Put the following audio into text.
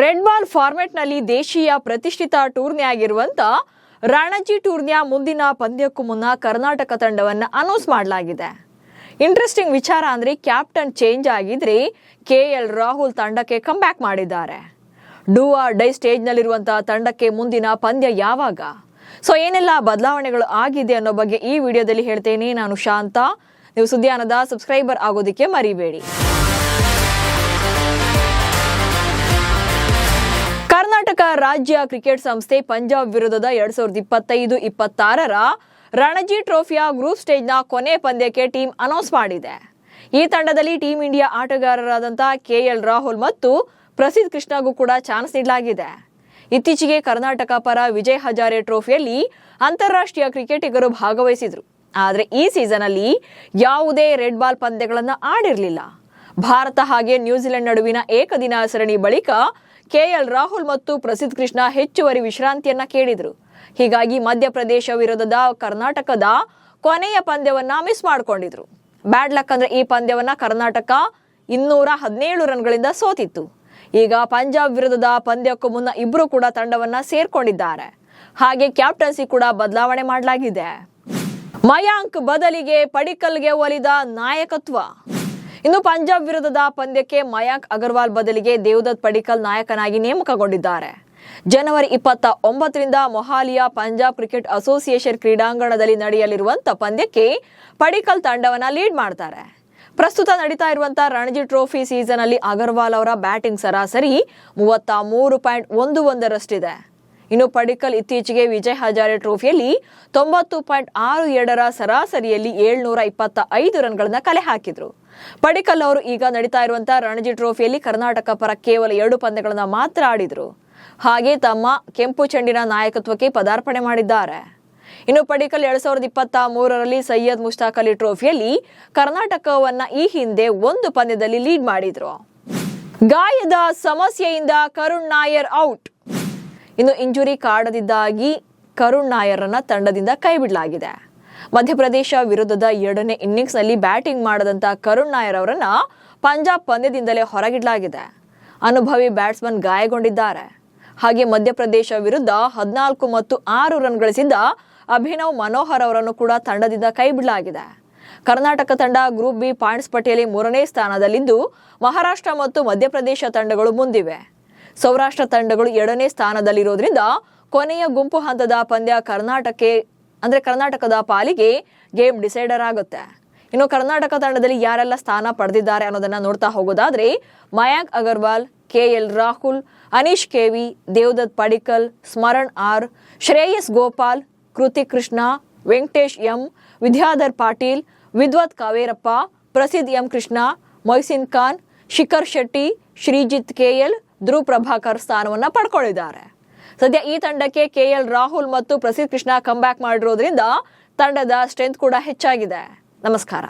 Red ball ಫಾರ್ಮೆಟ್ನಲ್ಲಿ ದೇಶೀಯ ಪ್ರತಿಷ್ಠಿತ tourney ಆಗಿರುವಂತ ರಣಜಿ ಟೂರ್ನಿಯ ಮುಂದಿನ ಪಂದ್ಯಕ್ಕೂ ಮುನ್ನ ಕರ್ನಾಟಕ ತಂಡವನ್ನು ಅನೌನ್ಸ್ ಮಾಡಲಾಗಿದೆ. ಇಂಟ್ರೆಸ್ಟಿಂಗ್ ವಿಚಾರ ಅಂದ್ರೆ ಕ್ಯಾಪ್ಟನ್ ಚೇಂಜ್ ಆಗಿದ್ರೆ ಕೆಎಲ್ ರಾಹುಲ್ ತಂಡಕ್ಕೆ ಕಮ್ ಬ್ಯಾಕ್ ಮಾಡಿದ್ದಾರೆ. ಡೂ ಆರ್ ಡೈ ಸ್ಟೇಜ್ನಲ್ಲಿರುವಂತಹ ತಂಡಕ್ಕೆ ಮುಂದಿನ ಪಂದ್ಯ ಯಾವಾಗ, ಸೊ ಏನೆಲ್ಲ ಬದಲಾವಣೆಗಳು ಆಗಿದೆ ಅನ್ನೋ ಬಗ್ಗೆ ಈ ವಿಡಿಯೋದಲ್ಲಿ ಹೇಳ್ತೇನೆ. ನಾನು ಶಾಂತ. ನೀವು ಸುದ್ದಿಯಾನದ ಸಬ್ಸ್ಕ್ರೈಬರ್ ಆಗೋದಕ್ಕೆ ಮರಿಬೇಡಿ. ಕರ್ನಾಟಕ ರಾಜ್ಯ ಕ್ರಿಕೆಟ್ ಸಂಸ್ಥೆ ಪಂಜಾಬ್ ವಿರುದ್ಧದ 2025-26ರ ರಣಜಿ ಟ್ರೋಫಿಯ ಗ್ರೂಪ್ ಸ್ಟೇಜ್ನ ಕೊನೆ ಪಂದ್ಯಕ್ಕೆ ಟೀಮ್ ಅನೌನ್ಸ್ ಮಾಡಿದೆ. ಈ ತಂಡದಲ್ಲಿ ಟೀಮ್ ಇಂಡಿಯಾ ಆಟಗಾರರಾದಂತಹ ಕೆಎಲ್ ರಾಹುಲ್ ಮತ್ತು ಪ್ರಸಿದ್ಧ ಕೃಷ್ಣಗೂ ಕೂಡ ಚಾನ್ಸ್ ನೀಡಲಾಗಿದೆ. ಇತ್ತೀಚೆಗೆ ಕರ್ನಾಟಕ ಪರ ವಿಜಯ್ ಹಜಾರೆ ಟ್ರೋಫಿಯಲ್ಲಿ ಅಂತಾರಾಷ್ಟ್ರೀಯ ಕ್ರಿಕೆಟಿಗರು ಭಾಗವಹಿಸಿದ್ರು. ಆದರೆ ಈ ಸೀಸನ್ ಅಲ್ಲಿ ಯಾವುದೇ ರೆಡ್ ಬಾಲ್ ಪಂದ್ಯಗಳನ್ನು ಆಡಿರಲಿಲ್ಲ. ಭಾರತ ಹಾಗೆ ನ್ಯೂಜಿಲೆಂಡ್ ನಡುವಿನ ಏಕದಿನ ಸರಣಿ ಬಳಿಕ ಕೆಎಲ್ ರಾಹುಲ್ ಮತ್ತು ಪ್ರಸಿದ್ಧ ಕೃಷ್ಣ ಹೆಚ್ಚುವರಿ ವಿಶ್ರಾಂತಿಯನ್ನ ಕೇಳಿದ್ರು. ಹೀಗಾಗಿ ಮಧ್ಯಪ್ರದೇಶ ವಿರುದ್ಧದ ಕರ್ನಾಟಕದ ಕೊನೆಯ ಪಂದ್ಯವನ್ನ ಮಿಸ್ ಮಾಡಿಕೊಂಡಿದ್ರು. ಬ್ಯಾಡ್ ಲಕ್ ಅಂದ್ರೆ ಈ ಪಂದ್ಯವನ್ನ ಕರ್ನಾಟಕ 217 ರನ್ಗಳಿಂದ ಸೋತಿತ್ತು. ಈಗ ಪಂಜಾಬ್ ವಿರುದ್ಧದ ಪಂದ್ಯಕ್ಕೂ ಮುನ್ನ ಇಬ್ರು ಕೂಡ ತಂಡವನ್ನ ಸೇರ್ಕೊಂಡಿದ್ದಾರೆ. ಹಾಗೆ ಕ್ಯಾಪ್ಟನ್ಸಿ ಕೂಡ ಬದಲಾವಣೆ ಮಾಡಲಾಗಿದೆ. ಮಯಾಂಕ್ ಬದಲಿಗೆ ಪಡಿಕ್ಕಲ್ಗೆ ಒಲಿದ ನಾಯಕತ್ವ. ಇನ್ನು ಪಂಜಾಬ್ ವಿರುದ್ಧದ ಪಂದ್ಯಕ್ಕೆ ಮಯಾಂಕ್ ಅಗರ್ವಾಲ್ ಬದಲಿಗೆ ದೇವದತ್ ಪಡಿಕ್ಕಲ್ ನಾಯಕನಾಗಿ ನೇಮಕಗೊಂಡಿದ್ದಾರೆ. ಜನವರಿ 29ರಿಂದ ಮೊಹಾಲಿಯ ಪಂಜಾಬ್ ಕ್ರಿಕೆಟ್ ಅಸೋಸಿಯೇಷನ್ ಕ್ರೀಡಾಂಗಣದಲ್ಲಿ ನಡೆಯಲಿರುವಂತ ಪಂದ್ಯಕ್ಕೆ ಪಡಿಕ್ಕಲ್ ತಂಡವನ್ನ ಲೀಡ್ ಮಾಡ್ತಾರೆ. ಪ್ರಸ್ತುತ ನಡೀತಾ ಇರುವಂತಹ ರಣಜಿ ಟ್ರೋಫಿ ಸೀಸನ್ ಅಲ್ಲಿ ಅಗರ್ವಾಲ್ ಅವರ ಬ್ಯಾಟಿಂಗ್ ಸರಾಸರಿ 33.11 ರಷ್ಟಿದೆ. ಇನ್ನು ಪಡಿಕ್ಕಲ್ ಇತ್ತೀಚೆಗೆ ವಿಜಯ್ ಹಜಾರೆ ಟ್ರೋಫಿಯಲ್ಲಿ 90.62ರ ಸರಾಸರಿಯಲ್ಲಿ 725 ರನ್ಗಳನ್ನ ಕಲೆ ಹಾಕಿದ್ರು. ಪಡಿಕ್ಕಲ್ ಅವರು ಈಗ ನಡೀತಾ ಇರುವಂತಹ ರಣಜಿ ಟ್ರೋಫಿಯಲ್ಲಿ ಕರ್ನಾಟಕ ಪರ ಕೇವಲ 2 ಪಂದ್ಯಗಳನ್ನ ಮಾತ್ರ ಆಡಿದ್ರು. ಹಾಗೆ ತಮ್ಮ ಕೆಂಪು ಚೆಂಡಿನ ನಾಯಕತ್ವಕ್ಕೆ ಪದಾರ್ಪಣೆ ಮಾಡಿದ್ದಾರೆ. ಇನ್ನು ಪಡಿಕ್ಕಲ್ 2023ರಲ್ಲಿ ಸೈಯದ್ ಮುಷ್ತಾಕ್ ಅಲಿ ಟ್ರೋಫಿಯಲ್ಲಿ ಕರ್ನಾಟಕವನ್ನ ಈ ಹಿಂದೆ 1 ಪಂದ್ಯದಲ್ಲಿ ಲೀಡ್ ಮಾಡಿದ್ರು. ಗಾಯದ ಸಮಸ್ಯೆಯಿಂದ ಕರುಣ್ ನಾಯರ್ ಔಟ್. ಇನ್ನು ಇಂಜುರಿ ಕಾಡದಿದ್ದಾಗಿ ಕರುಣ್ ನಾಯರ್ರನ್ನ ತಂಡದಿಂದ ಕೈಬಿಡಲಾಗಿದೆ. ಮಧ್ಯಪ್ರದೇಶ ವಿರುದ್ಧದ 2ನೇ ಇನ್ನಿಂಗ್ಸ್ನಲ್ಲಿ ಬ್ಯಾಟಿಂಗ್ ಮಾಡದಂತ ಕರುಣ್ ನಾಯರ್ ಅವರನ್ನ ಪಂಜಾಬ್ ಪಂದ್ಯದಿಂದಲೇ ಹೊರಗಿಡಲಾಗಿದೆ. ಅನುಭವಿ ಬ್ಯಾಟ್ಸ್ಮನ್ ಗಾಯಗೊಂಡಿದ್ದಾರೆ. ಹಾಗೆ ಮಧ್ಯಪ್ರದೇಶ ವಿರುದ್ಧ 14 ಮತ್ತು 6 ರನ್ ಗಳಿಸಿದ್ದ ಅಭಿನವ್ ಮನೋಹರ್ ಅವರನ್ನು ಕೂಡ ತಂಡದಿಂದ ಕೈಬಿಡಲಾಗಿದೆ. ಕರ್ನಾಟಕ ತಂಡ ಗ್ರೂಪ್ ಬಿ ಪಾಯಿಂಟ್ಸ್ ಪಟ್ಟಿಯಲ್ಲಿ 3ನೇ ಸ್ಥಾನದಲ್ಲಿದ್ದು ಮಹಾರಾಷ್ಟ್ರ ಮತ್ತು ಮಧ್ಯಪ್ರದೇಶ ತಂಡಗಳು ಮುಂದಿವೆ. ಸೌರಾಷ್ಟ್ರ ತಂಡಗಳು 2ನೇ ಸ್ಥಾನದಲ್ಲಿರೋದ್ರಿಂದ ಕೊನೆಯ ಗುಂಪು ಹಂತದ ಪಂದ್ಯ ಕರ್ನಾಟಕದ ಪಾಲಿಗೆ ಗೇಮ್ ಡಿಸೈಡರ್ ಆಗುತ್ತೆ. ಇನ್ನು ಕರ್ನಾಟಕ ತಂಡದಲ್ಲಿ ಯಾರೆಲ್ಲ ಸ್ಥಾನ ಪಡೆದಿದ್ದಾರೆ ಅನ್ನೋದನ್ನ ನೋಡ್ತಾ ಹೋಗೋದಾದ್ರೆ Mayank Agarwal, KL Rahul, Aneesh KV, Devdutt Padikkal, Smaran R, Shreyas Gopal, Krithik Krishna, Venkatesh M, Vidyadhar Patil, Vidwath Kaverappa, Prasidh M Krishna, Mohsin Khan, Shikhar Shetty, Srijith KL, Dhruv Prabhakar ಸ್ಥಾನವನ್ನ ಪಡ್ಕೊಂಡಿದ್ದಾರೆ. ಸದ್ಯ ಈ ತಂಡಕ್ಕೆ ಕೆಎಲ್ ರಾಹುಲ್ ಮತ್ತು ಪ್ರಸಿದ್ಧ ಕೃಷ್ಣ ಕಮ್ ಬ್ಯಾಕ್ ಮಾಡಿರೋದ್ರಿಂದ ತಂಡದ ಸ್ಟ್ರೆಂತ್ ಕೂಡ ಹೆಚ್ಚಾಗಿದೆ. ನಮಸ್ಕಾರ.